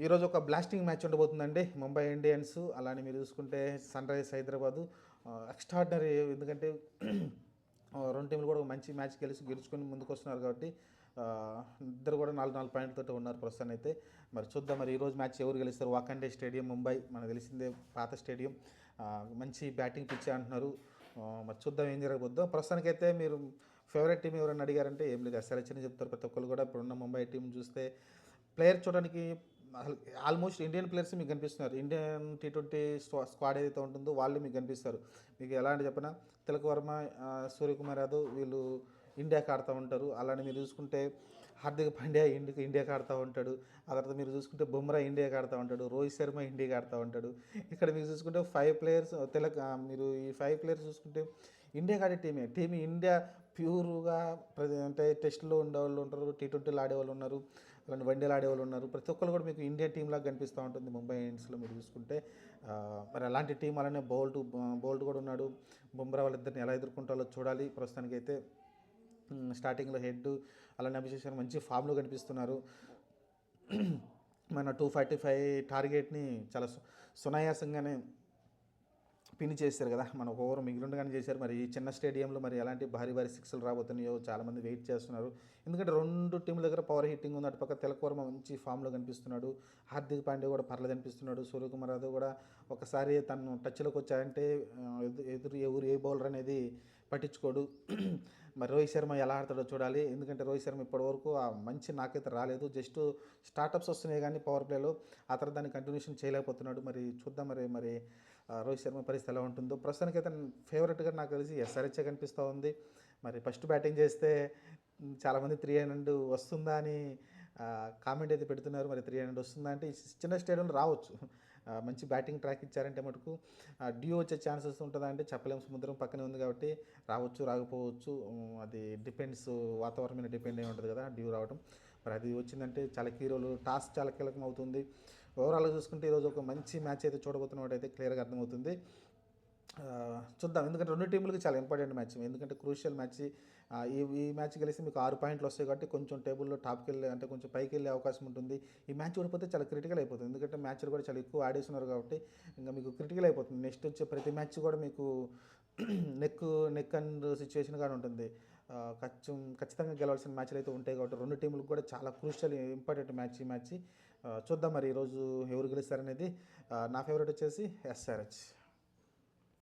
ఈరోజు ఒక blasting match ఉండబోతుందండి. Mumbai Indians అలానే మీరు చూసుకుంటే సన్ రైజర్స్ హైదరాబాదు ఎక్స్ట్రాడినరీ. ఎందుకంటే 2 టీంలు కూడా మంచి మ్యాచ్ గెలుచుకొని ముందుకొస్తున్నారు కాబట్టి ఇద్దరు కూడా 4 పాయింట్లతో ఉన్నారు ప్రస్తుతాన్ని అయితే. మరి చూద్దాం మరి ఈరోజు మ్యాచ్ ఎవరు గెలుస్తారు. వాకండే స్టేడియం ముంబై మనకు తెలిసిందే, పాత స్టేడియం. మంచి బ్యాటింగ్ పిచ్ అంటున్నారు. మరి చూద్దాం ఏం జరగబోద్దో. ప్రస్తుతానికైతే మీరు ఫేవరెట్ టీం ఎవరైనా అడిగారంటే ఏం లేదు, ఎస్ఆర్హెచ్ అని చెప్తారు ప్రతి ఒక్కరు కూడా. ఇప్పుడున్న ముంబై టీం చూస్తే ప్లేయర్ చూడడానికి అసలు ఆల్మోస్ట్ ఇండియన్ ప్లేయర్స్ మీకు కనిపిస్తున్నారు. ఇండియన్ టీ20 స్క్వాడ్ ఏదైతే ఉంటుందో వాళ్ళు మీకు కనిపిస్తారు. మీకు ఎలా అంటే చెప్పిన తిలక్ వర్మ, సూర్యకుమార్ యాదవ్ వీళ్ళు ఇండియాకి ఆడుతూ ఉంటారు. అలానే మీరు చూసుకుంటే హార్దిక్ పాండ్యా ఇండియాకి ఆడుతూ ఉంటాడు. ఆ తర్వాత మీరు చూసుకుంటే బుమ్రా ఇండియాకి ఆడుతూ ఉంటాడు. రోహిత్ శర్మ ఇండియాకి ఆడుతూ ఉంటాడు. ఇక్కడ మీరు చూసుకుంటే 5 ప్లేయర్స్ మీరు ఈ 5 ప్లేయర్స్ చూసుకుంటే ఇండియాకి ఆడే టీమ్ ఇండియా ప్యూర్గా అంటే టెస్ట్లో ఉండేవాళ్ళు ఉంటారు, టీ20లో ఆడేవాళ్ళు ఉన్నారు, అలాంటి వన్డేలు ఆడేవాళ్ళు ఉన్నారు. ప్రతి ఒక్కరు కూడా మీకు ఇండియా టీం లాగా కనిపిస్తూ ఉంటుంది ముంబై ఇండియన్స్లో మీరు చూసుకుంటే. మరి అలాంటి టీం అలానే బౌల్ట్ కూడా ఉన్నాడు. బుమ్రా వాళ్ళిద్దరిని ఎలా ఎదుర్కొంటారో చూడాలి. ప్రస్తుతానికైతే స్టార్టింగ్లో హెడ్ అలానే అభిషేక్ శర్మ మంచి ఫామ్లో కనిపిస్తున్నారు. మన 245 టార్గెట్ని చాలా సునాయాసంగానే పిన్ చేశారు కదా. మన ఒక ఓవర్ మిగిలిండగానే చేశారు. మరి ఈ చిన్న స్టేడియంలో మరి ఎలాంటి భారీ సిక్స్లు రాబోతున్నాయో చాలామంది వెయిట్ చేస్తున్నారు. ఎందుకంటే 2 టీంల దగ్గర పవర్ హిట్టింగ్ ఉంది. అటుపక్క తిలక్ వర్మ మంచి ఫామ్లో కనిపిస్తున్నాడు. హార్దిక్ పాండ్యా కూడా పర్లేదు అనిపిస్తున్నాడు. సూర్యకుమార్ యాదవ్ కూడా ఒకసారి తను టచ్లోకి వచ్చాయంటే ఎవరు ఏ బౌలర్ అనేది పట్టించుకోడు. మరి రోహిత్ శర్మ ఎలా ఆడతాడో చూడాలి. ఎందుకంటే రోహిత్ శర్మ ఇప్పటివరకు మంచి నాకైతే రాలేదు. జస్ట్ స్టార్టప్స్ వస్తున్నాయి కానీ పవర్ ప్లేలో ఆ తర్వాత దాన్ని కంటిన్యూషన్ చేయలేకపోతున్నాడు. మరి చూద్దాం మరి రోహిత్ శర్మ పరిస్థితి ఎలా ఉంటుందో. ప్రస్తుతానికైతే ఫేవరెట్గా నాకు తెలిసి ఎస్ఆర్హెచ్ కనిపిస్తూ ఉంది. మరి ఫస్ట్ బ్యాటింగ్ చేస్తే చాలామంది 300 వస్తుందా అని కామెంట్ అయితే పెడుతున్నారు. మరి 300 వస్తుందా అంటే చిన్న స్టేడియంలో రావచ్చు. మంచి బ్యాటింగ్ ట్రాక్ ఇచ్చారంటే మటుకు డ్యూ వచ్చే ఛాన్సెస్ ఉంటుందా అంటే చెప్పలేము. సముద్రం పక్కనే ఉంది కాబట్టి రావచ్చు రాకపోవచ్చు. అది డిపెండ్స్, వాతావరణం మీద డిపెండ్ అయి ఉంటుంది కదా డ్యూ రావడం. మరి అది వచ్చిందంటే చాలా టాస్ చాలా కీలకం అవుతుంది. ఓవరాల్గా చూసుకుంటే ఈరోజు ఒక మంచి మ్యాచ్ అయితే చూడబోతున్నట్టు అయితే క్లియర్గా అర్థమవుతుంది. చూద్దాం. ఎందుకంటే 2 టీంలకు చాలా ఇంపార్టెంట్ మ్యాచ్. ఎందుకంటే క్రూషియల్ మ్యాచ్. ఈ మ్యాచ్ గెలిస్తే మీకు 6 పాయింట్లు వస్తాయి కాబట్టి కొంచెం టేబుల్లో టాప్కి వెళ్ళే అంటే కొంచెం పైకి వెళ్ళే అవకాశం ఉంటుంది. ఈ మ్యాచ్ ఓడిపోతే చాలా క్రిటికల్ అయిపోతుంది. ఎందుకంటే మ్యాచ్లు కూడా చాలా ఎక్కువ ఆడేస్తున్నారు కాబట్టి ఇంకా మీకు క్రిటికల్ అయిపోతుంది. నెక్స్ట్ వచ్చే ప్రతి మ్యాచ్ కూడా మీకు నెక్ అండ్ సిచ్యువేషన్ కానీ ఉంటుంది. ఖచ్చితంగా గెలవాల్సిన మ్యాచ్లు అయితే ఉంటాయి కాబట్టి 2 టీంలకు కూడా చాలా క్రూషియల్ ఇంపార్టెంట్ మ్యాచ్ ఈ మ్యాచ్. చూద్దాం మరి ఈరోజు ఎవరు గెలుస్తారనేది. నా ఫేవరెట్ వచ్చేసి ఎస్ఆర్హెచ్.